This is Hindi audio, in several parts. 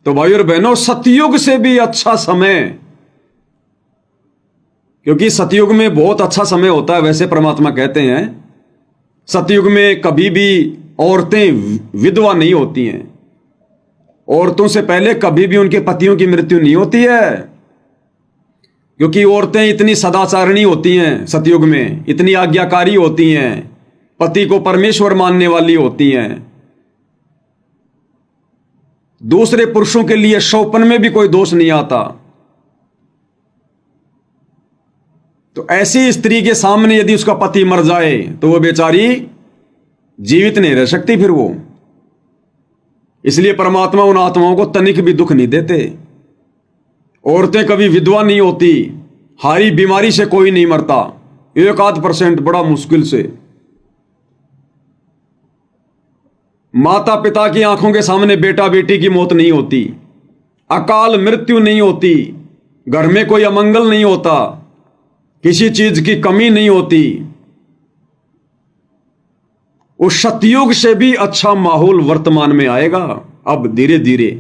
तो भाई और बहनों, सतयुग से भी अच्छा समय, क्योंकि सतयुग में बहुत अच्छा समय होता है, वैसे परमात्मा कहते हैं सतयुग में कभी भी औरतें विधवा नहीं होती हैं। औरतों से पहले कभी भी उनके पतियों की मृत्यु नहीं होती है, क्योंकि औरतें इतनी सदाचारणी होती हैं, सतयुग में इतनी आज्ञाकारी होती हैं, पति को परमेश्वर मानने वाली होती हैं। दूसरे पुरुषों के लिए शौपन में भी कोई दोष नहीं आता। तो ऐसी स्त्री के सामने यदि उसका पति मर जाए तो वो बेचारी जीवित नहीं रह सकती फिर वो। इसलिए परमात्मा उन आत्माओं को तनिक भी दुख नहीं देते। औरतें कभी विधवा नहीं होती, हारी बीमारी से कोई नहीं मरता, 1-8% बड़ा मुश्किल से। माता पिता की आंखों के सामने बेटा बेटी की मौत नहीं होती, अकाल मृत्यु नहीं होती, घर में कोई अमंगल नहीं होता, किसी चीज की कमी नहीं होती। उस सतयुग से भी अच्छा माहौल वर्तमान में आएगा अब धीरे धीरे,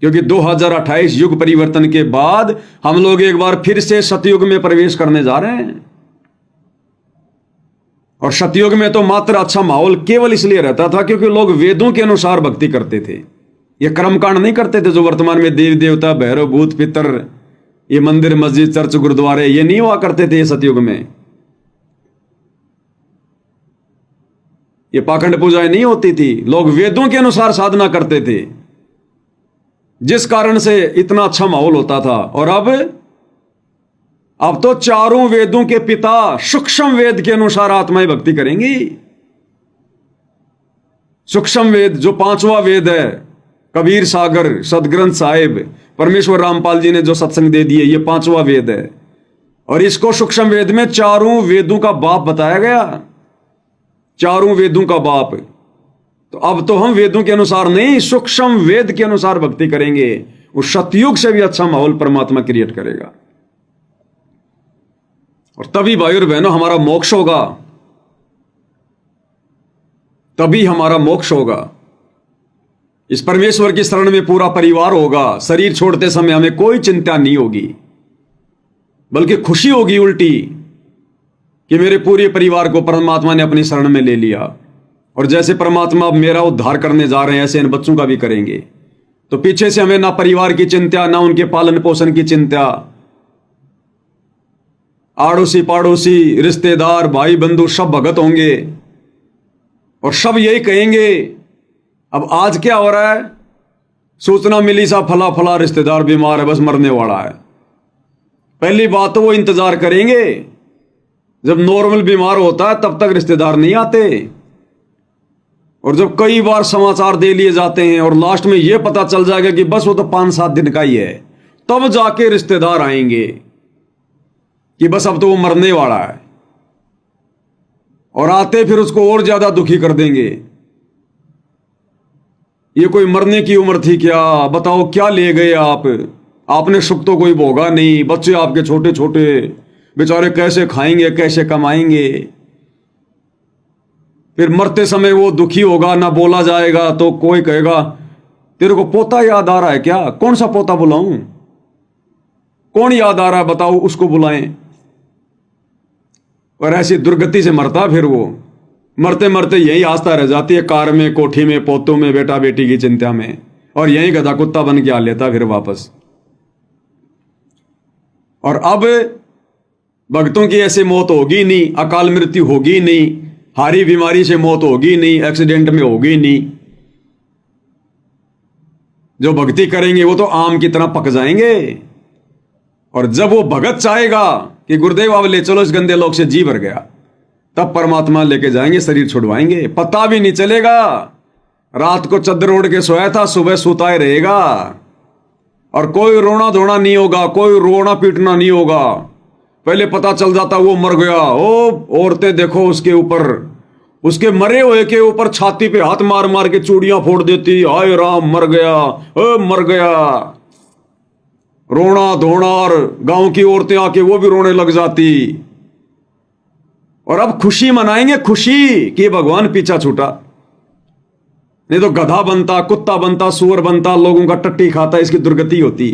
क्योंकि 2028 युग परिवर्तन के बाद हम लोग एक बार फिर से सतयुग में प्रवेश करने जा रहे हैं। और सतयुग में तो मात्र अच्छा माहौल केवल इसलिए रहता था क्योंकि लोग वेदों के अनुसार भक्ति करते थे, ये कर्मकांड नहीं करते थे जो वर्तमान में देवी देवता, भैरव, भूत, पितर, ये मंदिर, मस्जिद, चर्च, गुरुद्वारे, ये नहीं हुआ करते थे सतयुग में। ये पाखंड पूजाएं नहीं होती थी, लोग वेदों के अनुसार साधना करते थे, जिस कारण से इतना अच्छा माहौल होता था। और अब तो चारों वेदों के पिता सूक्ष्म वेद के अनुसार आत्माएं भक्ति करेंगी। सूक्ष्म वेद जो 5वां वेद है, कबीर सागर, सदग्रंथ साहिब, परमेश्वर रामपाल जी ने जो सत्संग दे दिए, ये 5वां वेद है। और इसको सूक्ष्म वेद में चारों वेदों का बाप बताया गया, चारों वेदों का बाप। तो अब तो हम वेदों के अनुसार नहीं, सूक्ष्म वेद के अनुसार भक्ति करेंगे। उस सतयुग से भी अच्छा माहौल परमात्मा क्रिएट करेगा। और तभी भाई और बहनों हमारा मोक्ष होगा, तभी हमारा मोक्ष होगा। इस परमेश्वर की शरण में पूरा परिवार होगा। शरीर छोड़ते समय हमें कोई चिंता नहीं होगी, बल्कि खुशी होगी उल्टी कि मेरे पूरे परिवार को परमात्मा ने अपनी शरण में ले लिया। और जैसे परमात्मा अब मेरा उद्धार करने जा रहे हैं, ऐसे इन बच्चों का भी करेंगे। तो पीछे से हमें ना परिवार की चिंता, ना उनके पालन पोषण की चिंता। आड़ोसी पाड़ोसी, रिश्तेदार, भाई बंधु सब भगत होंगे और सब यही कहेंगे। अब आज क्या हो रहा है, सूचना मिली सा फला फला रिश्तेदार बीमार है, बस मरने वाला है। पहली बात तो वो इंतजार करेंगे, जब नॉर्मल बीमार होता है तब तक रिश्तेदार नहीं आते। और जब कई बार समाचार दे लिए जाते हैं और लास्ट में यह पता चल जाएगा कि बस वो तो 5-7 दिन का ही है, तब जाके रिश्तेदार आएंगे कि बस अब तो वो मरने वाला है। और आते फिर उसको और ज्यादा दुखी कर देंगे। ये कोई मरने की उम्र थी क्या, बताओ क्या ले गए आप, आपने सुख तो कोई भोगा नहीं, बच्चे आपके छोटे छोटे बेचारे कैसे खाएंगे, कैसे कमाएंगे। फिर मरते समय वो दुखी होगा, ना बोला जाएगा तो कोई कहेगा तेरे को पोता याद आ रहा है क्या, कौन सा पोता बुलाऊं, कौन याद आ रहा है बताओ, उसको बुलाएं। और ऐसी दुर्गति से मरता, फिर वो मरते मरते यही आस्था रह जाती है, कार में, कोठी में, पोतों में, बेटा बेटी की चिंता में, और यही गधा कुत्ता बन के आ लेता फिर वापस। और अब भक्तों की ऐसे मौत होगी नहीं, अकाल मृत्यु होगी नहीं, हारी बीमारी से मौत होगी नहीं, एक्सीडेंट में होगी नहीं। जो भक्ति करेंगे वो तो आम की तरह पक जाएंगे। और जब वो भगत चाहेगा कि गुरुदेव अब ले चलो इस गंदे लोक से, जी भर गया, तब परमात्मा लेके जाएंगे, शरीर छुड़वाएंगे, पता भी नहीं चलेगा। रात को चद्दर ओढ़ के सोया था, सुबह सोता ही रहेगा। और कोई रोना धोना नहीं होगा, कोई रोना पीटना नहीं होगा। पहले पता चल जाता वो मर गया। ओ औरतें देखो उसके ऊपर, उसके मरे हुए के ऊपर छाती पे हाथ मार मार के चूड़ियां फोड़ देती, हाय राम मर गया, मर गया। रोना धोना, और गांव की औरतें आके वो भी रोने लग जाती। और अब खुशी मनाएंगे, खुशी कि भगवान पीछा छूटा। नहीं तो गधा बनता, कुत्ता बनता, सुअर बनता, लोगों का टट्टी खाता, इसकी दुर्गति होती।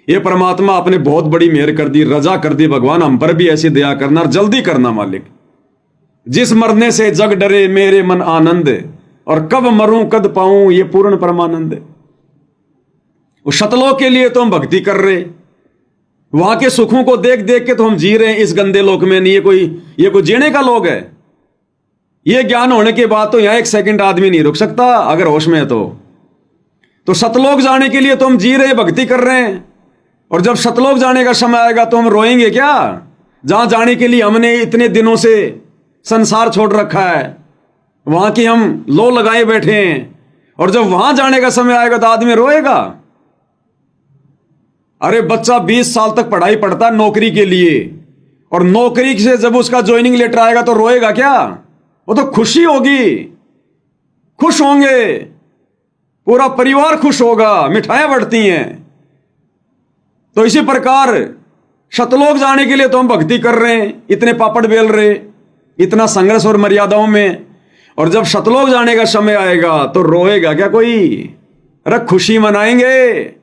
ये परमात्मा आपने बहुत बड़ी मेहर कर दी, रजा कर दी भगवान, हम पर भी ऐसी दया करना और जल्दी करना मालिक। जिस मरने से जग डरे मेरे मन आनंद, और कब मरूं कद पाऊं ये पूर्ण परमानंद। वो शतलोक के लिए तो हम भक्ति कर रहे, वहां के सुखों को देख देख के तो हम जी रहे हैं इस गंदे लोक में। नहीं ये कोई जीने का लोग है। ये ज्ञान होने के बाद तो यहां एक सेकंड आदमी नहीं रुक सकता अगर होश में है तो सतलोक जाने के लिए तो हम जी रहे, भक्ति कर रहे हैं। और जब सतलोक जाने का समय आएगा तो हम रोएंगे क्या? जहां जाने के लिए हमने इतने दिनों से संसार छोड़ रखा है, वहां की हम लो लगाए बैठे हैं, और जब वहां जाने का समय आएगा तो आदमी रोएगा। अरे बच्चा 20 साल तक पढ़ाई पढ़ता नौकरी के लिए, और नौकरी से जब उसका ज्वाइनिंग लेटर आएगा तो रोएगा क्या? वो तो खुशी होगी, खुश होंगे, पूरा परिवार खुश होगा, मिठाइयां बढ़ती हैं। तो इसी प्रकार शतलोक जाने के लिए तो हम भक्ति कर रहे हैं, इतने पापड़ बेल रहे, इतना संघर्ष और मर्यादाओं में, और जब शतलोक जाने का समय आएगा तो रोएगा क्या कोई? अरे खुशी मनाएंगे।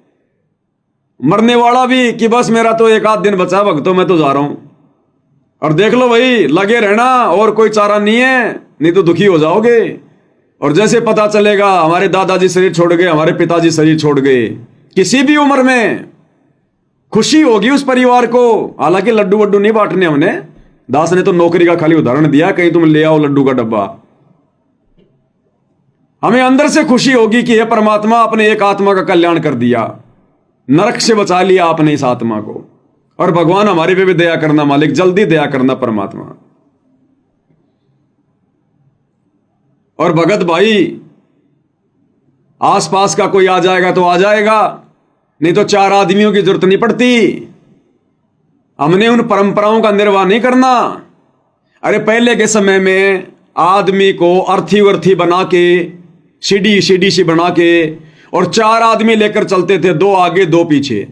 मरने वाला भी कि बस मेरा तो एक आध दिन बचा भक्तों, मैं तो जा रहा हूं। और देख लो भाई, लगे रहना, और कोई चारा नहीं है, नहीं तो दुखी हो जाओगे। और जैसे पता चलेगा हमारे दादाजी शरीर छोड़ गए, हमारे पिताजी शरीर छोड़ गए, किसी भी उम्र में खुशी होगी उस परिवार को। हालांकि लड्डू वड्डू नहीं बांटने हमने, दास ने तो नौकरी का खाली उदाहरण दिया, कहीं तुम ले आओ लड्डू का डब्बा। हमें अंदर से खुशी होगी कि हे परमात्मा, अपने एक आत्मा का कल्याण कर दिया, नरक से बचा लिया आपने इस आत्मा को। और भगवान हमारे पे भी दया करना मालिक, जल्दी दया करना परमात्मा। और भगत भाई, आसपास का कोई आ जाएगा तो आ जाएगा, नहीं तो 4 आदमियों की जरूरत नहीं पड़ती। हमने उन परंपराओं का निर्वाह नहीं करना। अरे पहले के समय में आदमी को अर्थी वर्थी बना के, सीढ़ी सी बना के, और 4 आदमी लेकर चलते थे, 2 आगे 2 पीछे।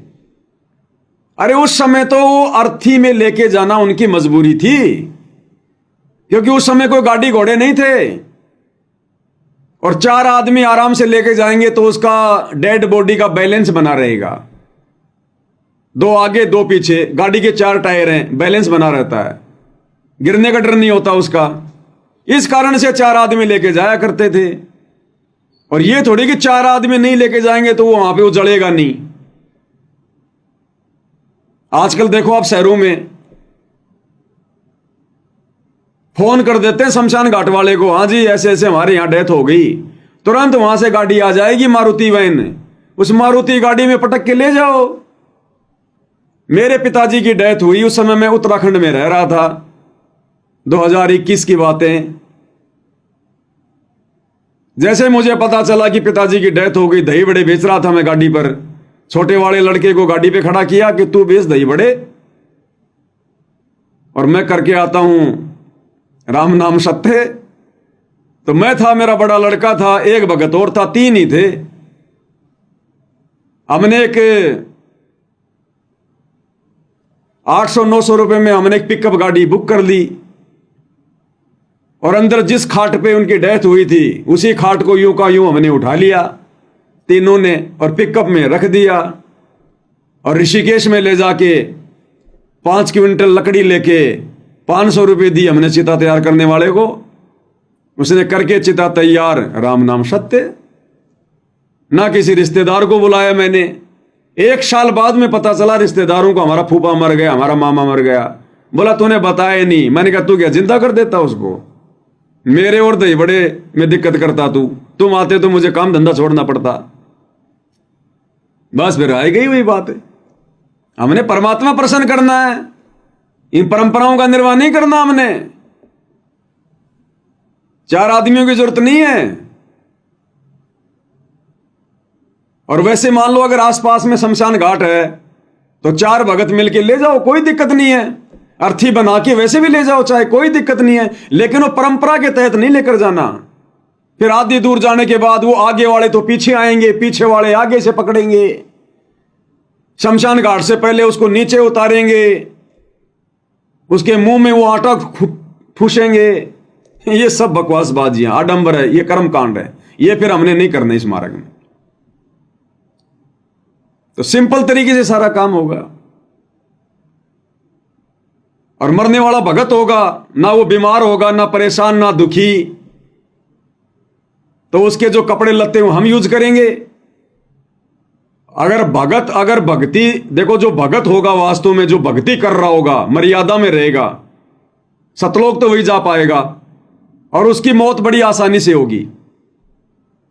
अरे उस समय तो अर्थी में लेके जाना उनकी मजबूरी थी, क्योंकि उस समय कोई गाड़ी घोड़े नहीं थे। और 4 आदमी आराम से लेके जाएंगे तो उसका डेड बॉडी का बैलेंस बना रहेगा। 2 आगे 2 पीछे, गाड़ी के 4 टायर हैं, बैलेंस बना रहता है, गिरने का डर नहीं होता उसका। इस कारण से 4 आदमी लेके जाया करते थे। और ये थोड़ी कि 4 आदमी नहीं लेके जाएंगे तो वहां पे वो जलेगा नहीं। आजकल देखो आप शहरों में फोन कर देते हैं शमशान घाट वाले को, हाँ जी ऐसे ऐसे हमारे यहां डेथ हो गई, तुरंत वहां से गाड़ी आ जाएगी, मारुति वैन, उस मारुति गाड़ी में पटक के ले जाओ। मेरे पिताजी की डेथ हुई, उस समय मैं उत्तराखंड में रह रहा था, 2021 की बातें। जैसे मुझे पता चला कि पिताजी की डेथ हो गई, दही बड़े बेच रहा था मैं गाड़ी पर, छोटे वाले लड़के को गाड़ी पे खड़ा किया कि तू बेच दही बड़े और मैं करके आता हूं राम नाम सत्य। तो मैं था, मेरा बड़ा लड़का था, एक भगत और था, 3 ही थे। हमने एक 800-900 रुपए में हमने एक पिकअप गाड़ी बुक कर ली, और अंदर जिस खाट पे उनकी डेथ हुई थी उसी खाट को यूं का यूं हमने उठा लिया तीनों ने, और पिकअप में रख दिया। और ऋषिकेश में ले जाके 5 क्विंटल लकड़ी लेके 500 रुपये दी हमने चिता तैयार करने वाले को। उसने करके चिता तैयार, राम नाम सत्य। ना किसी रिश्तेदार को बुलाया मैंने। 1 साल बाद में पता चला रिश्तेदारों को, हमारा फूफा मर गया, हमारा मामा मर गया। बोला तूने बताया नहीं। मैंने कहा तू क्या जिंदा कर देता उसको? मेरे और दही बड़े में दिक्कत करता तू, तुम आते तो मुझे काम धंधा छोड़ना पड़ता। बस फिर आई गई वही बात है। हमने परमात्मा प्रसन्न करना है, इन परंपराओं का निर्वाह नहीं करना हमने। 4 आदमियों की जरूरत नहीं है। और वैसे मान लो अगर आसपास में शमशान घाट है तो 4 भगत मिलके ले जाओ, कोई दिक्कत नहीं है। अर्थी बना के वैसे भी ले जाओ चाहे, कोई दिक्कत नहीं है। लेकिन वो परंपरा के तहत नहीं लेकर जाना। फिर आधी दूर जाने के बाद वो आगे वाले तो पीछे आएंगे, पीछे वाले आगे से पकड़ेंगे। शमशान घाट से पहले उसको नीचे उतारेंगे, उसके मुंह में वो आटा ठूसेंगे। ये सब बकवासबाजियां, आडंबर है, ये कर्म कांड है। ये फिर हमने नहीं करना इस मार्ग में। तो सिंपल तरीके से सारा काम होगा। और मरने वाला भगत होगा, ना वो बीमार होगा, ना परेशान, ना दुखी, तो उसके जो कपड़े लत्ते वो हम यूज करेंगे। अगर भक्ति, देखो जो भगत होगा वास्तव में, जो भक्ति कर रहा होगा, मर्यादा में रहेगा, सतलोक तो वही जा पाएगा और उसकी मौत बड़ी आसानी से होगी।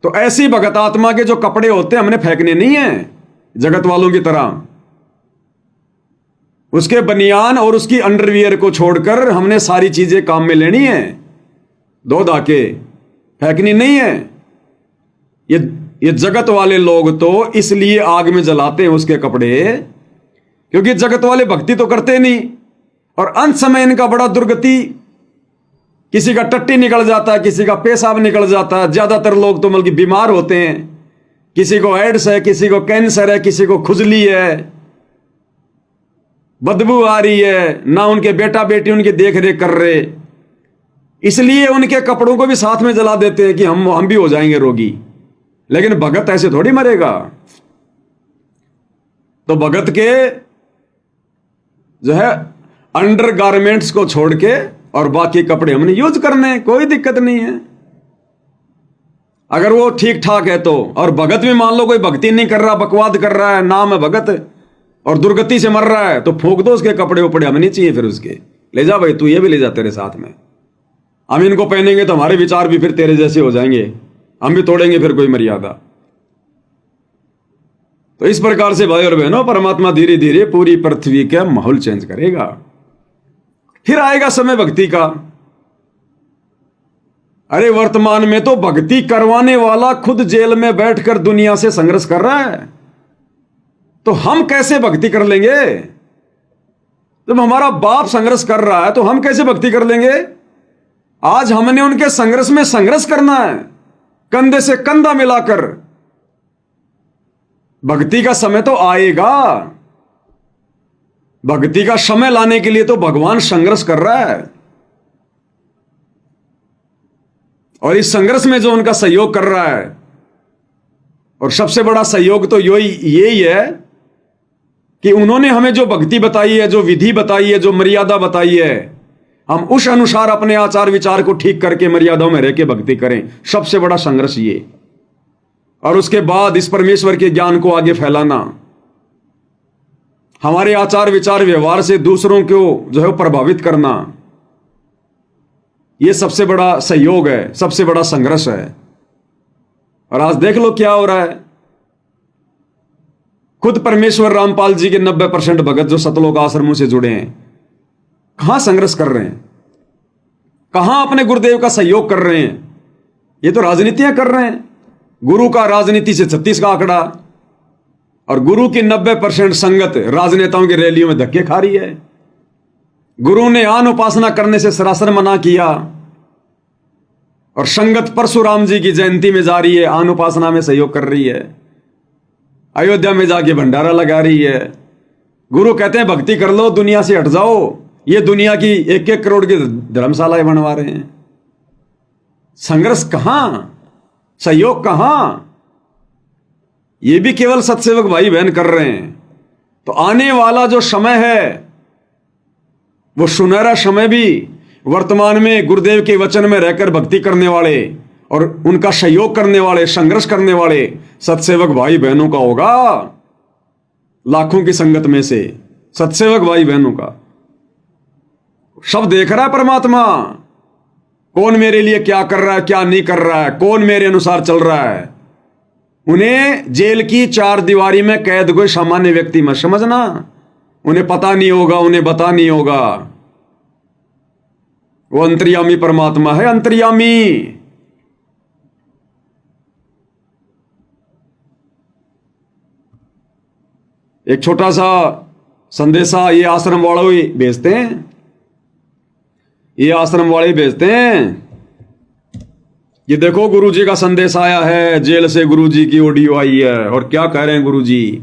तो ऐसी भगत आत्मा के जो कपड़े होते हैं हमने फेंकने नहीं है जगत वालों की तरह। उसके बनियान और उसकी अंडरवियर को छोड़कर हमने सारी चीजें काम में लेनी है, धो धा के, फेंकनी नहीं है। ये जगत वाले लोग तो इसलिए आग में जलाते हैं उसके कपड़े, क्योंकि जगत वाले भक्ति तो करते नहीं, और अंत समय इनका बड़ा दुर्गति, किसी का टट्टी निकल जाता है, किसी का पेशाब निकल जाता है। ज्यादातर लोग तो बल्कि बीमार होते हैं, किसी को एड्स है, किसी को कैंसर है, किसी को खुजली है, बदबू आ रही है, ना उनके बेटा बेटी उनकी देख रेख कर रहे, इसलिए उनके कपड़ों को भी साथ में जला देते हैं कि हम भी हो जाएंगे रोगी। लेकिन भगत ऐसे थोड़ी मरेगा। तो भगत के जो है अंडर गारमेंट्स को छोड़ के और बाकी कपड़े हमने यूज करने, कोई दिक्कत नहीं है अगर वो ठीक ठाक है तो। और भगत भी मान लो कोई भक्ति नहीं कर रहा, बकवाद कर रहा है, नाम है भगत और दुर्गति से मर रहा है, तो फूंक दो उसके कपड़े उपड़े, हमें नहीं चाहिए। फिर उसके ले जा भाई, तू ये भी ले जा तेरे साथ में, हम इनको पहनेंगे तो हमारे विचार भी फिर तेरे जैसे हो जाएंगे, हम भी तोड़ेंगे फिर कोई मर्यादा। तो इस प्रकार से भाई और बहनों, परमात्मा धीरे धीरे पूरी पृथ्वी का माहौल चेंज करेगा। फिर आएगा समय भक्ति का। अरे वर्तमान में तो भक्ति करवाने वाला खुद जेल में बैठकर दुनिया से संघर्ष कर रहा है, तो हम कैसे भक्ति कर लेंगे? जब हमारा बाप संघर्ष कर रहा है तो हम कैसे भक्ति कर लेंगे? आज हमने उनके संघर्ष में संघर्ष करना है, कंधे से कंधा मिलाकर। भक्ति का समय तो आएगा, भक्ति का समय लाने के लिए तो भगवान संघर्ष कर रहा है, और इस संघर्ष में जो उनका सहयोग कर रहा है, और सबसे बड़ा सहयोग तो यही है कि उन्होंने हमें जो भक्ति बताई है, जो विधि बताई है, जो मर्यादा बताई है, हम उस अनुसार अपने आचार विचार को ठीक करके मर्यादाओं में रह के भक्ति करें। सबसे बड़ा संघर्ष ये। और उसके बाद इस परमेश्वर के ज्ञान को आगे फैलाना, हमारे आचार विचार व्यवहार से दूसरों को जो है प्रभावित करना, यह सबसे बड़ा सहयोग है, सबसे बड़ा संघर्ष है। और आज देख लो क्या हो रहा है। खुद परमेश्वर रामपाल जी के 90% भगत जो सतलोक आश्रमों से जुड़े हैं, कहां संघर्ष कर रहे हैं, कहां अपने गुरुदेव का सहयोग कर रहे हैं? ये तो राजनीतियां कर रहे हैं। गुरु का राजनीति से 36 का आंकड़ा, और गुरु की 90% संगत राजनेताओं की रैलियों में धक्के खा रही है। गुरु ने आन उपासना करने से सरासर मना किया, और संगत परशुराम जी की जयंती में जा रही है, आन उपासना में सहयोग कर रही है, अयोध्या में जाके भंडारा लगा रही है। गुरु कहते हैं भक्ति कर लो, दुनिया से हट जाओ, ये दुनिया की 1-1 करोड़ की धर्मशालाएं बनवा रहे हैं। संघर्ष कहां, सहयोग कहां? ये भी केवल सत्सेवक भाई बहन कर रहे हैं। तो आने वाला जो समय है, वो सुनहरा समय भी वर्तमान में गुरुदेव के वचन में रहकर भक्ति करने वाले और उनका सहयोग करने वाले, संघर्ष करने वाले सत्सेवक भाई बहनों का होगा। लाखों की संगत में से सत्सेवक भाई बहनों का। सब देख रहा है परमात्मा, कौन मेरे लिए क्या कर रहा है, क्या नहीं कर रहा है, कौन मेरे अनुसार चल रहा है। उन्हें जेल की 4 दीवारी में कैद कोई सामान्य व्यक्ति मत समझना। उन्हें पता नहीं होगा, उन्हें बता नहीं होगा। वो अंतर्यामी परमात्मा है, अंतर्यामी। एक छोटा सा संदेशा ये आश्रम वाले भेजते हैं, ये आश्रम वाले भेजते हैं। ये देखो गुरुजी का संदेश आया है, जेल से गुरुजी की ऑडियो आई है, और क्या कह रहे हैं गुरुजी।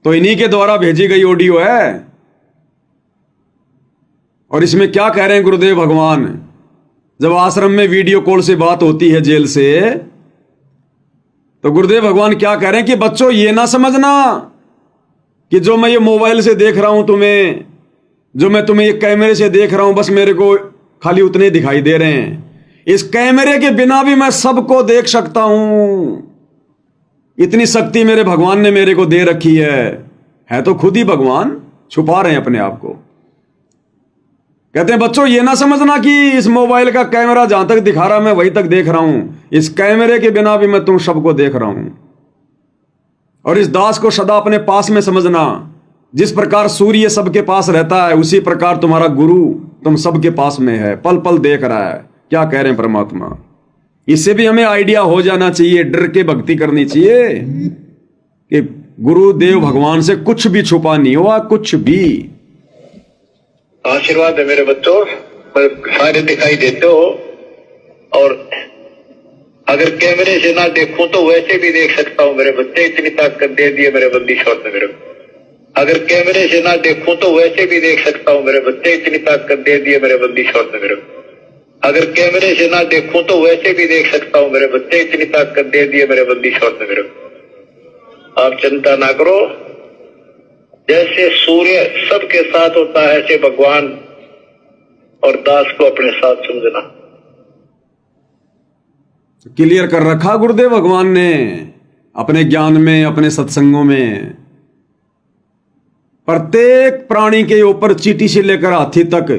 तो इन्हीं के द्वारा भेजी गई ऑडियो है, और इसमें क्या कह रहे हैं गुरुदेव भगवान। जब आश्रम में वीडियो कॉल से बात होती है जेल से, तो गुरुदेव भगवान क्या कह रहे हैं कि बच्चों ये ना समझना कि जो मैं ये मोबाइल से देख रहा हूं तुम्हें, जो मैं तुम्हें ये कैमरे से देख रहा हूं, बस मेरे को खाली उतने दिखाई दे रहे हैं। इस कैमरे के बिना भी मैं सबको देख सकता हूं। इतनी शक्ति मेरे भगवान ने मेरे को दे रखी है तो खुद ही भगवान, छुपा रहे हैं अपने आप को। कहते हैं बच्चों ये ना समझना कि इस मोबाइल का कैमरा जहां तक दिखा रहा मैं वहीं तक देख रहा हूं। इस कैमरे के बिना भी मैं तुम सबको देख रहा हूं। और इस दास को सदा अपने पास में समझना। जिस प्रकार सूर्य सबके पास रहता है उसी प्रकार तुम्हारा गुरु तुम सबके पास में है, पल पल देख रहा है। क्या कह रहे हैं परमात्मा। इससे भी हमें आइडिया हो जाना चाहिए, डर के भक्ति करनी चाहिए कि गुरुदेव भगवान से कुछ भी छुपा नहीं हुआ, कुछ भी। आशीर्वाद है मेरे बच्चों, सारे दिखाई देते हो। और अगर कैमरे से ना देखूं तो वैसे भी देख सकता हूं मेरे बच्चे। इतनी ताकत दे दी है मेरे बंदी शॉट ने मेरे को। अगर कैमरे से ना देखूं तो वैसे भी देख सकता हूं मेरे बच्चे। इतनी ताकत दे दी है मेरे बंदी शॉट ने मेरे को। अगर कैमरे से ना देखूं तो वैसे भी देख सकता हूं मेरे बच्चे। इतनी ताकत दे दी है मेरे बंदी शॉट ने मेरे को। आप चिंता ना करो। जैसे सूर्य सबके साथ होता है ऐसे भगवान और दास को अपने साथ समझना। क्लियर कर रखा गुरुदेव भगवान ने अपने ज्ञान में, अपने सत्संगों में। प्रत्येक प्राणी के ऊपर, चींटी से लेकर हाथी तक,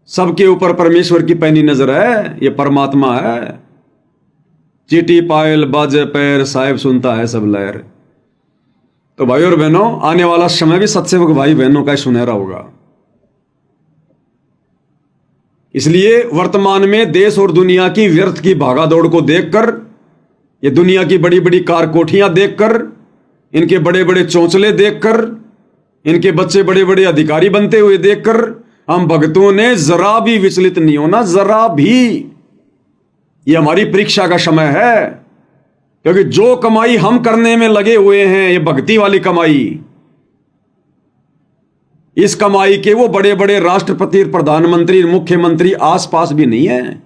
सबके ऊपर परमेश्वर की पैनी नजर है। ये परमात्मा है। चींटी पायल बाजे पैर, साहिब सुनता है सब लहर। तो भाई और बहनों, आने वाला समय भी सत्सेवक भाई बहनों का सुनहरा होगा। इसलिए वर्तमान में देश और दुनिया की व्यर्थ की भागादौड़ को देखकर, ये दुनिया की बड़ी बड़ी कार कोठियां देखकर, इनके बड़े बड़े चौंचले देखकर, इनके बच्चे बड़े बड़े अधिकारी बनते हुए देखकर हम भक्तों ने जरा भी विचलित नहीं होना, जरा भी। ये हमारी परीक्षा का समय है, क्योंकि जो कमाई हम करने में लगे हुए हैं, ये भक्ति वाली कमाई, इस कमाई के वो बड़े बड़े राष्ट्रपति, प्रधानमंत्री, मुख्यमंत्री आसपास भी नहीं है।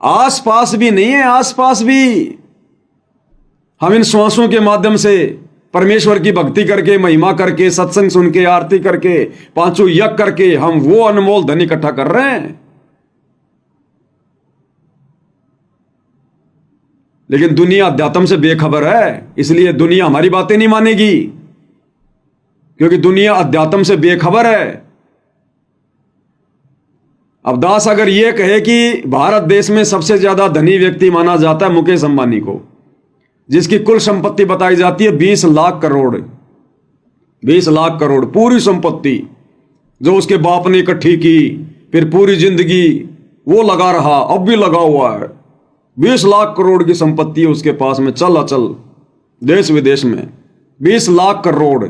आसपास भी नहीं है, आसपास भी। हम इन श्वासों के माध्यम से परमेश्वर की भक्ति करके, महिमा करके, सत्संग सुन के, आरती करके, पांचों यज्ञ करके हम वो अनमोल धन इकट्ठा कर रहे हैं। लेकिन दुनिया अध्यात्म से बेखबर है, इसलिए दुनिया हमारी बातें नहीं मानेगी, क्योंकि दुनिया अध्यात्म से बेखबर है। अब दास अगर यह कहे कि भारत देश में सबसे ज्यादा धनी व्यक्ति माना जाता है मुकेश अंबानी को, जिसकी कुल संपत्ति बताई जाती है 20 लाख करोड़। 20 लाख करोड़ पूरी संपत्ति जो उसके बाप ने इकट्ठी की, फिर पूरी जिंदगी वो लगा रहा, अब भी लगा हुआ है। 20 लाख करोड़ की संपत्ति है उसके पास में, चल अचल देश विदेश में। 20 लाख करोड़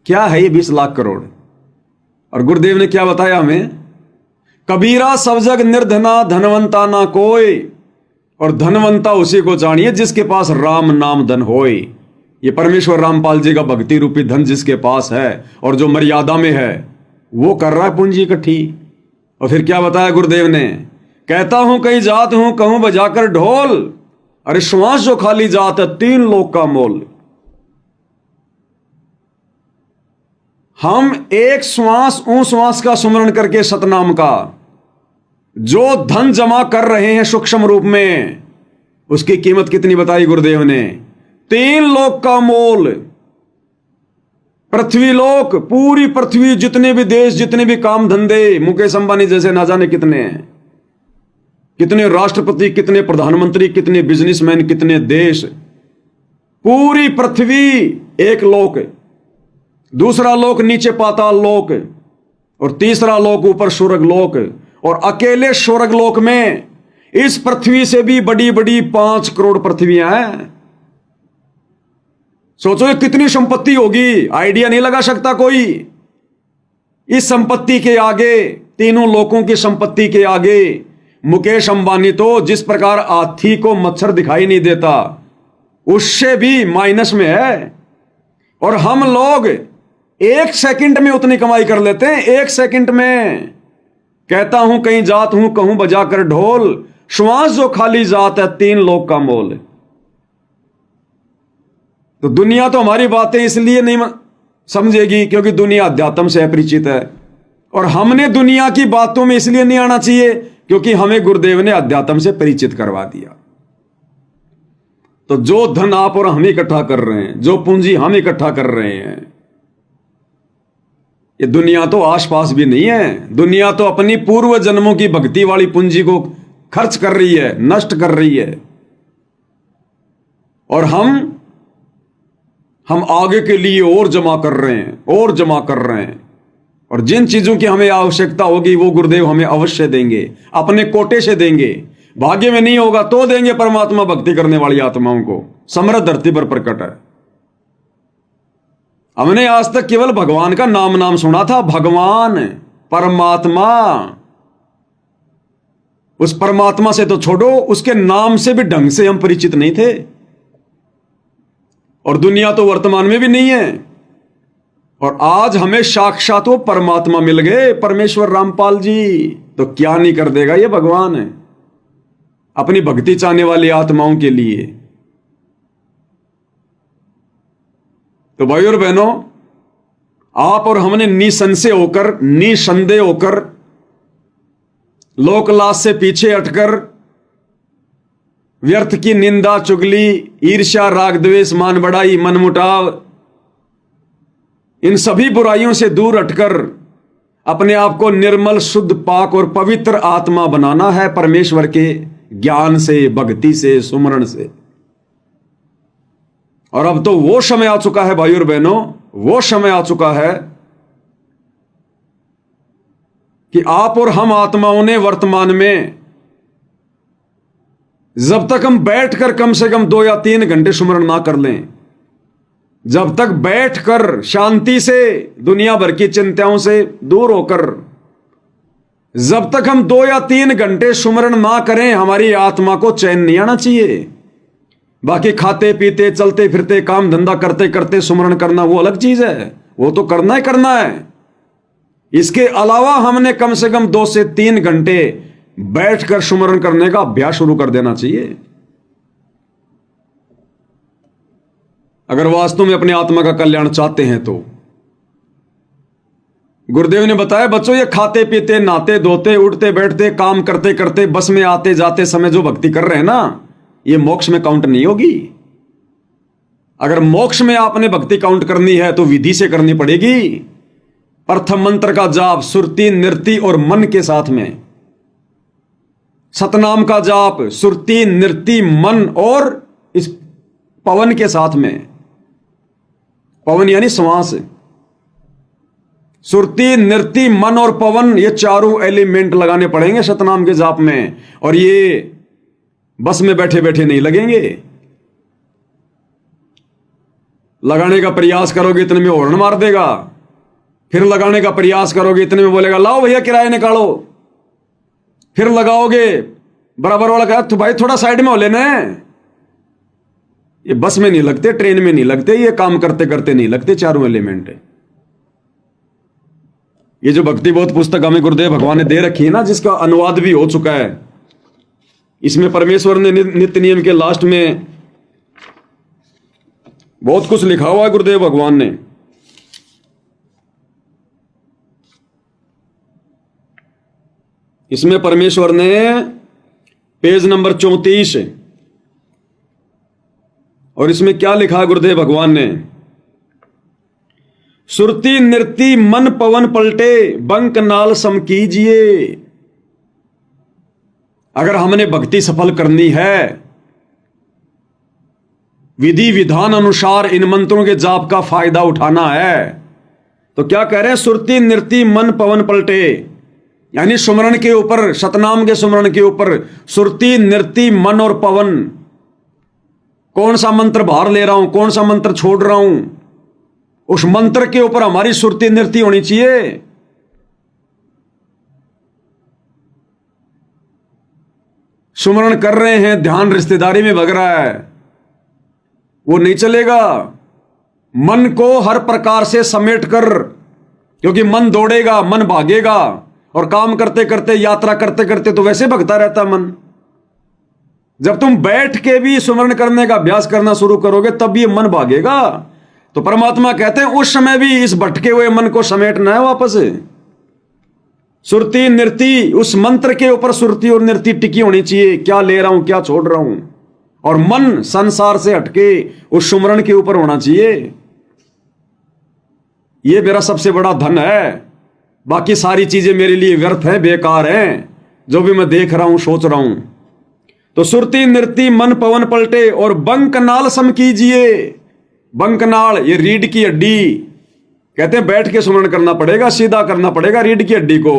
क्या है ये 20 लाख करोड़? और गुरुदेव ने क्या बताया हमें? कबीरा सब जग निर्धना, धनवंता ना कोई, और धनवंता उसी को जानिए जिसके पास राम नाम धन होए। ये परमेश्वर रामपाल जी का भक्ति रूपी धन जिसके पास है और जो मर्यादा में है, वो कर रहा है पूंजी इकट्ठी। और फिर क्या बताया गुरुदेव ने? कहता हूं कहीं जात हूं, कहूं बजाकर ढोल, अरे श्वास जो खाली जात है 3 लोक का मोल। हम एक श्वास ऊ श्वास का सुमरण करके सतनाम का जो धन जमा कर रहे हैं सूक्ष्म रूप में, उसकी कीमत कितनी बताई गुरुदेव ने? 3 लोक का मोल। पृथ्वी लोक, पूरी पृथ्वी, जितने भी देश, जितने भी काम धंधे, मुकेश अंबानी जैसे ना जाने कितने हैं, कितने राष्ट्रपति, कितने प्रधानमंत्री, कितने बिजनेसमैन, कितने देश। पूरी पृथ्वी एक लोक, दूसरा लोक नीचे पाताल लोक, और तीसरा लोक ऊपर स्वर्ग लोक। और अकेले स्वर्ग लोक में इस पृथ्वी से भी बड़ी बड़ी 5 करोड़ पृथ्वियां हैं। सोचो ये कितनी संपत्ति होगी, आइडिया नहीं लगा सकता कोई। इस संपत्ति के आगे, तीनों लोकों की संपत्ति के आगे, मुकेश अंबानी तो जिस प्रकार हाथी को मच्छर दिखाई नहीं देता, उससे भी माइनस में है। और हम लोग 1 सेकंड में उतनी कमाई कर लेते हैं, 1 सेकंड में। कहता हूं कहीं जात हूं, कहूं बजाकर ढोल, श्वास जो खाली जात है, 3 लोक का मोल है। तो दुनिया तो हमारी बातें इसलिए नहीं समझेगी क्योंकि दुनिया अध्यात्म से अपरिचित है, और हमने दुनिया की बातों में इसलिए नहीं आना चाहिए क्योंकि हमें गुरुदेव ने अध्यात्म से परिचित करवा दिया। तो जो धन आप और हम इकट्ठा कर रहे हैं, जो पूंजी हम इकट्ठा कर रहे हैं, ये दुनिया तो आसपास भी नहीं है। दुनिया तो अपनी पूर्व जन्मों की भक्ति वाली पूंजी को खर्च कर रही है, नष्ट कर रही है, और हम आगे के लिए और जमा कर रहे हैं, और जमा कर रहे हैं। और जिन चीजों की हमें आवश्यकता होगी वो गुरुदेव हमें अवश्य देंगे, अपने कोटे से देंगे। भाग्य में नहीं होगा तो देंगे परमात्मा भक्ति करने वाली आत्माओं को। समृद्ध धरती पर प्रकट है। हमने आज तक केवल भगवान का नाम सुना था, भगवान, परमात्मा। उस परमात्मा से तो छोड़ो, उसके नाम से भी ढंग से हम परिचित नहीं थे। और दुनिया तो वर्तमान में भी नहीं है। और आज हमें साक्षात वो परमात्मा मिल गए, परमेश्वर रामपाल जी। तो क्या नहीं कर देगा ये भगवान है अपनी भक्ति चाहने वाली आत्माओं के लिए। तो भाई और बहनों, आप और हमने निसंशय होकर, निसंदेह होकर, लोकलास से पीछे हटकर, व्यर्थ की निंदा, चुगली, ईर्ष्या, राग, द्वेष, मान बढ़ाई, मनमुटाव, इन सभी बुराइयों से दूर हटकर अपने आप को निर्मल, शुद्ध, पाक और पवित्र आत्मा बनाना है परमेश्वर के ज्ञान से, भक्ति से, सुमरण से। और अब तो वो समय आ चुका है भाई और बहनों, वो समय आ चुका है कि आप और हम आत्माओं ने वर्तमान में, जब तक हम बैठकर कम से कम 2 या 3 घंटे सुमरण ना कर लें, जब तक बैठकर शांति से, दुनिया भर की चिंताओं से दूर होकर, जब तक हम 2 या 3 घंटे सुमरण ना करें, हमारी आत्मा को चैन नहीं आना चाहिए। बाकी खाते पीते, चलते फिरते, काम धंधा करते करते सुमरण करना वो अलग चीज है, वो तो करना ही करना है। इसके अलावा हमने कम से कम 2 से 3 घंटे बैठकर सुमरण करने का अभ्यास शुरू कर देना चाहिए, अगर वास्तव में अपनी आत्मा का कल्याण चाहते हैं तो। गुरुदेव ने बताया, बच्चों, ये खाते पीते, नहाते धोते, उठते बैठते, काम करते करते, बस में आते जाते समय जो भक्ति कर रहे हैं ना, ये मोक्ष में काउंट नहीं होगी। अगर मोक्ष में आपने भक्ति काउंट करनी है तो विधि से करनी पड़ेगी। प्रथम मंत्र का जाप सुरती, नृति और मन के साथ में, सतनाम का जाप सुरती, नृति, मन और इस पवन के साथ में। पवन यानी श्वास। सुरती, नृति, मन और पवन, ये चारों एलिमेंट लगाने पड़ेंगे सतनाम के जाप में। और ये बस में बैठे बैठे नहीं लगेंगे। लगाने का प्रयास करोगे इतने में हॉर्न मार देगा, फिर लगाने का प्रयास करोगे इतने में बोलेगा लाओ भैया किराया निकालो, फिर लगाओगे, बराबर वाला कहा तो भाई थोड़ा साइड में हो लेना है। ये बस में नहीं लगते, ट्रेन में नहीं लगते, ये काम करते करते नहीं लगते चारों एलिमेंट है। ये जो भक्ति बोध पुस्तक हमें गुरुदेव भगवान ने दे रखी है ना, जिसका अनुवाद भी हो चुका है, इसमें परमेश्वर ने नित्य नियम के लास्ट में बहुत कुछ लिखा हुआ है गुरुदेव भगवान ने। इसमें परमेश्वर ने पेज नंबर 34 और इसमें क्या लिखा है गुरुदेव भगवान ने, सुरती नृति मन पवन पलटे बंक नाल सम कीजिए। अगर हमने भक्ति सफल करनी है, विधि विधान अनुसार इन मंत्रों के जाप का फायदा उठाना है, तो क्या कह रहे हैं, सुरती नृति मन पवन पलटे, यानी सुमरण के ऊपर, सतनाम के सुमरण के ऊपर सुरती नृति मन और पवन, कौन सा मंत्र बाहर ले रहा हूं, कौन सा मंत्र छोड़ रहा हूं, उस मंत्र के ऊपर हमारी सुरती नृति होनी चाहिए। सुमरण कर रहे हैं, ध्यान रिश्तेदारी में भग रहा है, वो नहीं चलेगा। मन को हर प्रकार से समेट कर, क्योंकि मन दौड़ेगा, मन भागेगा, और काम करते करते, यात्रा करते करते तो वैसे भगता रहता मन, जब तुम बैठ के भी सुमरण करने का अभ्यास करना शुरू करोगे तब ये मन भागेगा। तो परमात्मा कहते हैं उस समय भी इस भटके हुए मन को समेटना है वापस। सुरती नृति, उस मंत्र के ऊपर सुरती और नृति टिकी होनी चाहिए, क्या ले रहा हूं क्या छोड़ रहा हूं, और मन संसार से हटके उस सुमरण के ऊपर होना चाहिए। यह मेरा सबसे बड़ा धन है। बाकी सारी चीजें मेरे लिए व्यर्थ हैं, बेकार हैं, जो भी मैं देख रहा हूं सोच रहा हूं। तो सुरती नृति मन पवन पलटे और बंकनाल सम कीजिए। बंकनाल ये रीढ़ की हड्डी, कहते हैं बैठ के सुमरण करना पड़ेगा, सीधा करना पड़ेगा रीढ़ की हड्डी को।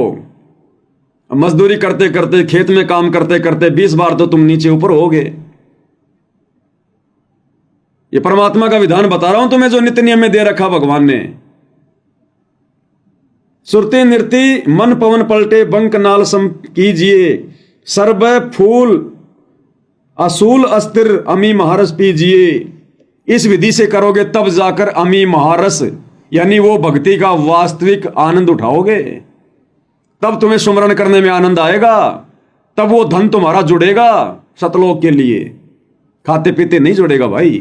मजदूरी करते करते, खेत में काम करते करते 20 बार तो तुम नीचे ऊपर होगे। ये परमात्मा का विधान बता रहा हूं तुम्हें, जो नित्य नियम में दे रखा भगवान ने। सुरती नृति मन पवन पलटे बंकनाल सम कीजिए, सर्व फूल असूल अस्थिर अमी महारस पीजिए। इस विधि से करोगे तब जाकर अमी महारस यानी वो भक्ति का वास्तविक आनंद उठाओगे। तब तुम्हें सुमरण करने में आनंद आएगा, तब वो धन तुम्हारा जुड़ेगा सतलोक के लिए। खाते पीते नहीं जुड़ेगा भाई।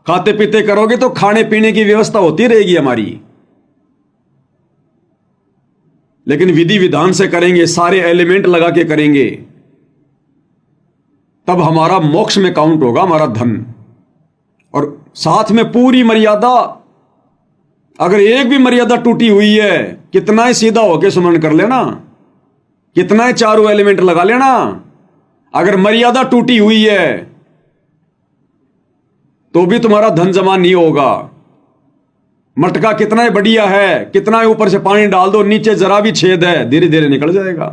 खाते पीते करोगे तो खाने पीने की व्यवस्था होती रहेगी हमारी, लेकिन विधि विधान से करेंगे, सारे एलिमेंट लगा के करेंगे, तब हमारा मोक्ष में काउंट होगा हमारा धन। और साथ में पूरी मर्यादा। अगर एक भी मर्यादा टूटी हुई है, कितना ही सीधा होके सुमरण कर लेना, कितना ही चारों एलिमेंट लगा लेना, अगर मर्यादा टूटी हुई है तो भी तुम्हारा धन जमा नहीं होगा। मटका कितना ही बढ़िया है, कितना ही ऊपर से पानी डाल दो, नीचे जरा भी छेद है, धीरे धीरे निकल जाएगा।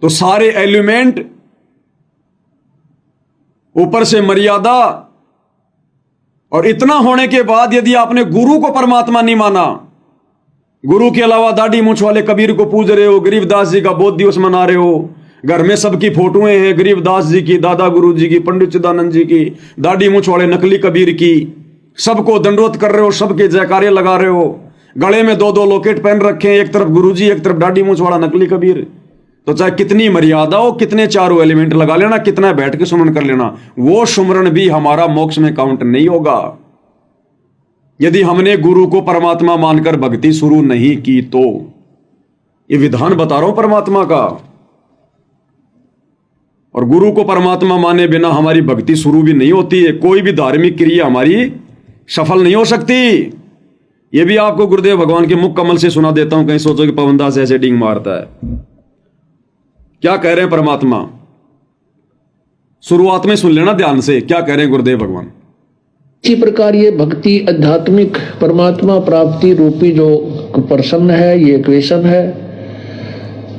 तो सारे एलिमेंट, ऊपर से मर्यादा, और इतना होने के बाद यदि आपने गुरु को परमात्मा नहीं माना, गुरु के अलावा दाढ़ी मूंछ वाले कबीर को पूज रहे हो, गरीबदास जी का बोध दिवस मना रहे हो, घर में सबकी फोटोएं हैं, गरीबदास जी की, दादा गुरु जी की, पंडित चिदानंद जी की, दाढ़ी मूंछ वाले नकली कबीर की, सबको दंडवत कर रहे हो, सबके जयकारे लगा रहे हो, गले में 2-2 लॉकेट पहन रखे हैं, एक तरफ गुरु जी एक तरफ दाढ़ी मूंछ वाला नकली कबीर। तो चाहे कितनी मर्यादा हो, कितने चारों एलिमेंट लगा लेना, कितना बैठ के सुमरण कर लेना, वो सुमरण भी हमारा मोक्ष में काउंट नहीं होगा यदि हमने गुरु को परमात्मा मानकर भक्ति शुरू नहीं की। तो ये विधान बता रहा हूं परमात्मा का। और गुरु को परमात्मा माने बिना हमारी भक्ति शुरू भी नहीं होती है, कोई भी धार्मिक क्रिया हमारी सफल नहीं हो सकती। ये भी आपको गुरुदेव भगवान के मुख कमल से सुना देता हूं, कहीं सोचो कि पवनदास ऐसे डिंग मारता है। क्या कह रहे हैं परमात्मा, शुरुआत में सुन लेना ध्यान से, क्या कह रहे हैं गुरुदेव भगवान। इसी प्रकार ये भक्ति आध्यात्मिक परमात्मा प्राप्ति रूपी जो प्रश्न है, ये क्वेश्चन है,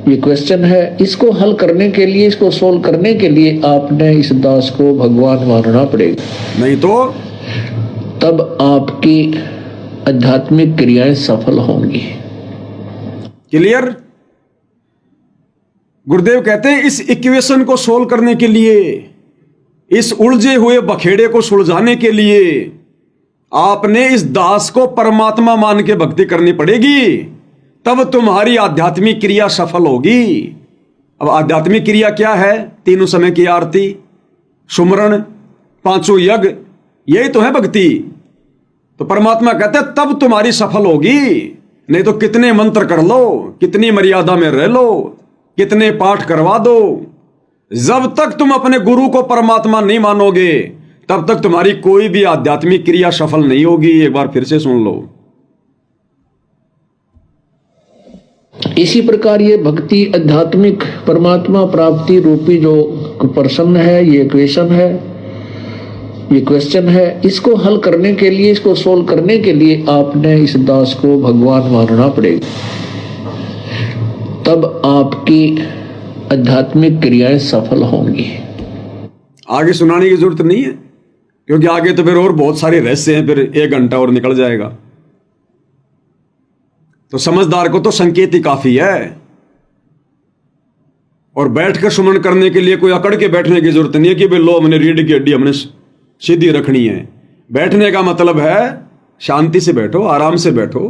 ये क्वेश्चन है, इसको हल करने के लिए, इसको सोल्व करने के लिए आपने इस दास को भगवान मानना पड़ेगा, नहीं तो तब आपकी आध्यात्मिक क्रियाएं सफल होंगी। क्लियर। गुरुदेव कहते हैं इस इक्वेशन को सोल्व करने के लिए, इस उलझे हुए बखेड़े को सुलझाने के लिए आपने इस दास को परमात्मा मान के भक्ति करनी पड़ेगी, तब तुम्हारी आध्यात्मिक क्रिया सफल होगी। अब आध्यात्मिक क्रिया क्या है? तीनों समय की आरती, सुमरण, 5 यज्ञ, यही तो है भक्ति। तो परमात्मा कहते हैं तब तुम्हारी सफल होगी, नहीं तो कितने मंत्र कर लो, कितनी मर्यादा में रह लो, कितने पाठ करवा दो, जब तक तुम अपने गुरु को परमात्मा नहीं मानोगे तब तक तुम्हारी कोई भी आध्यात्मिक क्रिया सफल नहीं होगी। एक बार फिर से सुन लो। इसी प्रकार ये भक्ति आध्यात्मिक परमात्मा प्राप्ति रूपी जो प्रश्न है, ये क्वेश्चन है, ये क्वेश्चन है, इसको हल करने के लिए, इसको सोल्व करने के लिए आपने इस दास को भगवान मानना पड़ेगा, तब आपकी आध्यात्मिक क्रियाएं सफल होंगी। आगे सुनाने की जरूरत नहीं है, क्योंकि आगे तो फिर और बहुत सारे रहस्य हैं, फिर 1 घंटा और निकल जाएगा। तो समझदार को तो संकेत ही काफी है, और बैठकर सुमन करने के लिए कोई अकड़ के बैठने की जरूरत नहीं है कि भाई लो हमने रीढ़ की हड्डी हमने सीधी रखनी है। बैठने का मतलब है शांति से बैठो, आराम से बैठो,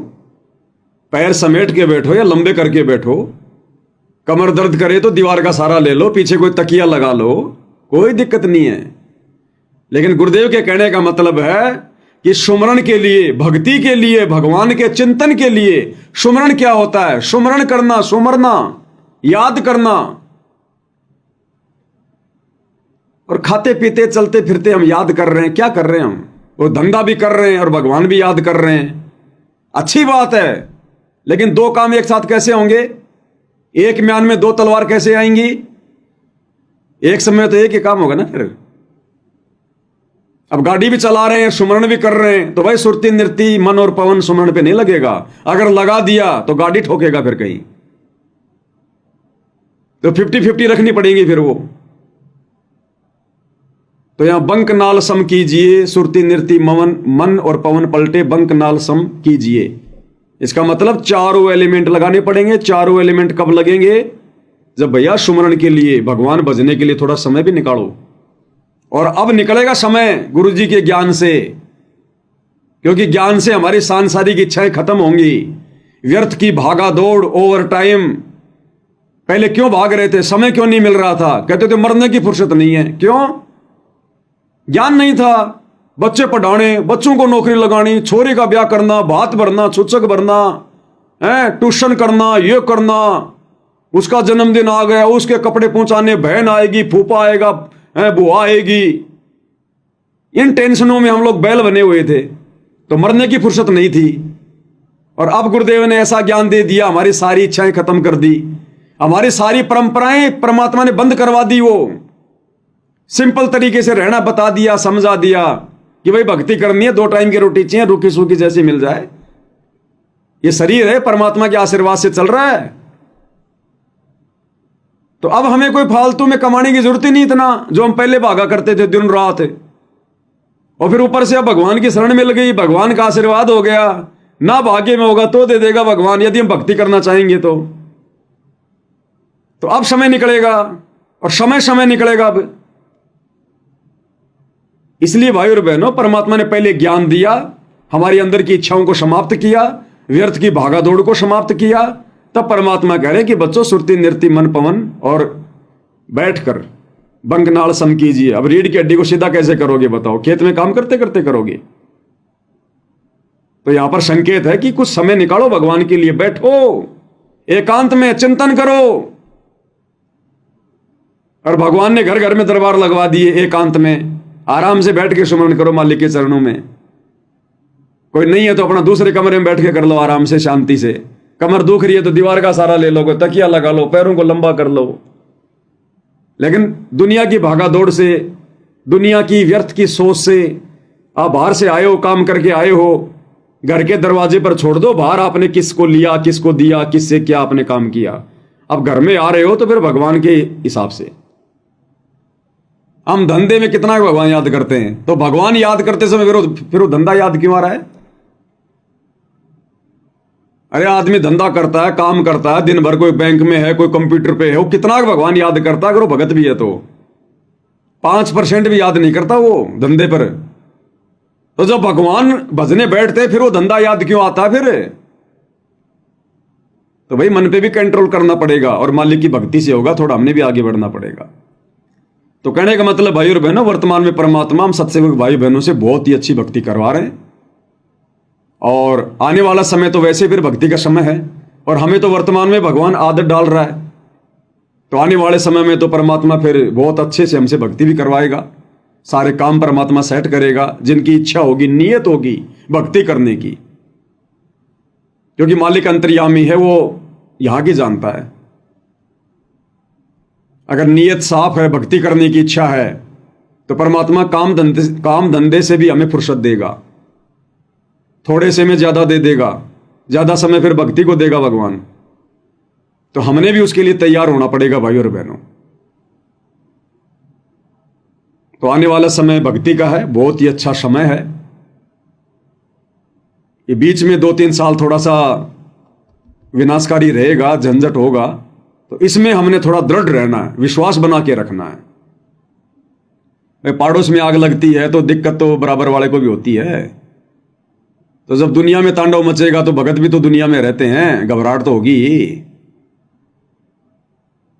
पैर समेट के बैठो या लंबे करके बैठो, कमर दर्द करे तो दीवार का सहारा ले लो, पीछे कोई तकिया लगा लो, कोई दिक्कत नहीं है। लेकिन गुरुदेव के कहने का मतलब है कि सुमरण के लिए, भक्ति के लिए, भगवान के चिंतन के लिए सुमरण क्या होता है? सुमरण करना, सुमरना, याद करना। और खाते पीते चलते फिरते हम याद कर रहे हैं, क्या कर रहे हैं हम? वो धंधा भी कर रहे हैं और भगवान भी याद कर रहे हैं। अच्छी बात है, लेकिन दो काम एक साथ कैसे होंगे? एक म्यान में दो तलवार कैसे आएंगी? एक समय तो एक ही काम होगा ना फिर। अब गाड़ी भी चला रहे हैं, सुमरण भी कर रहे हैं, तो भाई सुरती नृति मन और पवन सुमरण पे नहीं लगेगा। अगर लगा दिया तो गाड़ी ठोकेगा फिर कहीं, तो 50-50 रखनी पड़ेगी फिर वो। तो यहां बंक नाल सम कीजिए, सुरती नृति मन और पवन पलटे बंक नाल सम कीजिए। इसका मतलब चारों एलिमेंट लगाने पड़ेंगे। चारों एलिमेंट कब लगेंगे? जब भैया सुमरण के लिए, भगवान भजने के लिए थोड़ा समय भी निकालो। और अब निकलेगा समय गुरु जी के ज्ञान से, क्योंकि ज्ञान से हमारी सांसारिक इच्छाएं खत्म होंगी। व्यर्थ की भागा दौड़, ओवर टाइम, पहले क्यों भाग रहे थे? समय क्यों नहीं मिल रहा था? कहते थे मरने की फुर्सत नहीं है। क्यों? ज्ञान नहीं था। बच्चे पढ़ाने, बच्चों को नौकरी लगानी, छोरी का ब्याह करना, भात भरना, छुचक भरना, ट्यूशन करना, ये करना, उसका जन्मदिन आ गया, उसके कपड़े पहुंचाने, बहन आएगी, फूफा आएगा, बुआ आएगी। इन टेंशनों में हम लोग बैल बने हुए थे, तो मरने की फुर्सत नहीं थी। और अब गुरुदेव ने ऐसा ज्ञान दे दिया, हमारी सारी इच्छाएं खत्म कर दी, हमारी सारी परंपराएं परमात्मा ने बंद करवा दी। वो सिंपल तरीके से रहना बता दिया, समझा दिया कि भाई भक्ति करनी है, 2 टाइम की रोटी चाहिए, रूखी सूखी जैसी मिल जाए। ये शरीर है, परमात्मा के आशीर्वाद से चल रहा है। तो अब हमें कोई फालतू में कमाने की जरूरत ही नहीं इतना, जो हम पहले भागा करते थे दिन रात। और फिर ऊपर से अब भगवान की शरण मिल गई, भगवान का आशीर्वाद हो गया। ना भाग्य में होगा तो दे देगा भगवान, यदि हम भक्ति करना चाहेंगे तो अब समय निकलेगा, और समय समय निकलेगा अब। इसलिए भाई और बहनों, परमात्मा ने पहले ज्ञान दिया, हमारी अंदर की इच्छाओं को समाप्त किया, व्यर्थ की भागादौड़ को समाप्त किया। तब परमात्मा कह रहे कि बच्चों सुरती नृति मन पवन और बैठकर बंक नाल सम कीजिए। अब रीढ़ की हड्डी को सीधा कैसे करोगे बताओ? खेत में काम करते करते करोगे? तो यहां पर संकेत है कि कुछ समय निकालो भगवान के लिए, बैठो एकांत में, चिंतन करो। और भगवान ने घर घर में दरबार लगवा दिए, एकांत में आराम से बैठ के सुमरण करो मालिक के चरणों में। कोई नहीं है तो अपना दूसरे कमरे में बैठ के कर लो आराम से, शांति से। कमर दुख रही है तो दीवार का सहारा ले लो, तकिया लगा लो, पैरों को लंबा कर लो। लेकिन दुनिया की भागा दौड़ से, दुनिया की व्यर्थ की सोच से, आप बाहर से आए हो, काम करके आए हो, घर के दरवाजे पर छोड़ दो बाहर आपने किसको लिया, किसको दिया, किससे क्या आपने काम किया। अब घर में आ रहे हो तो फिर भगवान के हिसाब से। हम धंधे में कितना भगवान याद करते हैं, तो भगवान याद करते समय फिर वो धंधा याद क्यों आ रहा है? अरे आदमी धंधा करता है, काम करता है दिन भर, कोई बैंक में है, कोई कंप्यूटर पे है, वो कितना भगवान याद करता है अगर वो भगत भी है तो? 5% भी याद नहीं करता वो धंधे पर। तो जब भगवान भजने बैठते फिर वो धंधा याद क्यों आता है फिर? तो भाई मन पे भी कंट्रोल करना पड़ेगा, और मालिक की भक्ति से होगा, थोड़ा हमने भी आगे बढ़ना पड़ेगा। तो कहने का मतलब भाई और बहनों, वर्तमान में परमात्मा हम सत्सेवक भाई बहनों से बहुत ही अच्छी भक्ति करवा रहे हैं। और आने वाला समय तो वैसे फिर भक्ति का समय है, और हमें तो वर्तमान में भगवान आदत डाल रहा है। तो आने वाले समय में तो परमात्मा फिर बहुत अच्छे से हमसे भक्ति भी करवाएगा, सारे काम परमात्मा सेट करेगा। जिनकी इच्छा होगी, नियत होगी भक्ति करने की, क्योंकि मालिक अंतर्यामी है, वो यहां की जानता है। अगर नियत साफ है, भक्ति करने की इच्छा है, तो परमात्मा काम धंधे से भी हमें फुर्सत देगा, थोड़े से में ज्यादा दे देगा, ज्यादा समय फिर भक्ति को देगा भगवान। तो हमने भी उसके लिए तैयार होना पड़ेगा भाई और बहनों। तो आने वाला समय भक्ति का है, बहुत ही अच्छा समय है। ये बीच में 2-3 साल थोड़ा सा विनाशकारी रहेगा, झंझट होगा, तो इसमें हमने थोड़ा दृढ़ रहना है, विश्वास बना के रखना है। पड़ोस में आग लगती है तो दिक्कत तो बराबर वाले को भी होती है। तो जब दुनिया में तांडव मचेगा तो भगत भी तो दुनिया में रहते हैं, घबराहट तो होगी।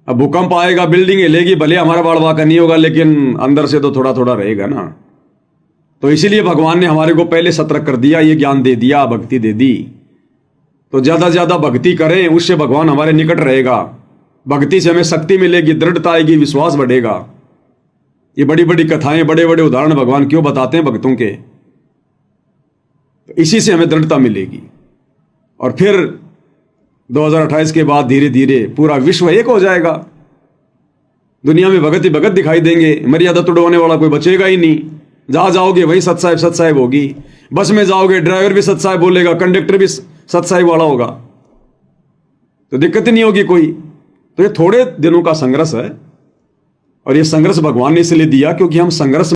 अब भूकंप आएगा, बिल्डिंग हिलेगी, भले हमारा बाड़वा का नहीं होगा, लेकिन अंदर से तो थोड़ा थोड़ा रहेगा ना। तो इसीलिए भगवान ने हमारे को पहले सतर्क कर दिया, ये ज्ञान दे दिया, भक्ति दे दी। तो ज्यादा ज्यादा भक्ति करें, उससे भगवान हमारे निकट रहेगा। भक्ति से हमें शक्ति मिलेगी, दृढ़ता आएगी, विश्वास बढ़ेगा। ये बड़ी बड़ी कथाएं, बड़े बड़े उदाहरण भगवान क्यों बताते हैं भक्तों के? तो इसी से हमें दृढ़ता मिलेगी। और फिर 2028 के बाद धीरे धीरे पूरा विश्व एक हो जाएगा। दुनिया में भगत ही भगत दिखाई देंगे, मर्यादा तोड़वाने वाला कोई बचेगा ही नहीं। जहां जाओगे वहीं सत साहिब होगी। बस में जाओगे, ड्राइवर भी सत साहिब बोलेगा, कंडक्टर भी सत साहिब वाला होगा, तो दिक्कत ही नहीं होगी कोई। तो ये थोड़े दिनों का संघर्ष है, और ये संघर्ष भगवान ने इसलिए दिया क्योंकि हम संघर्ष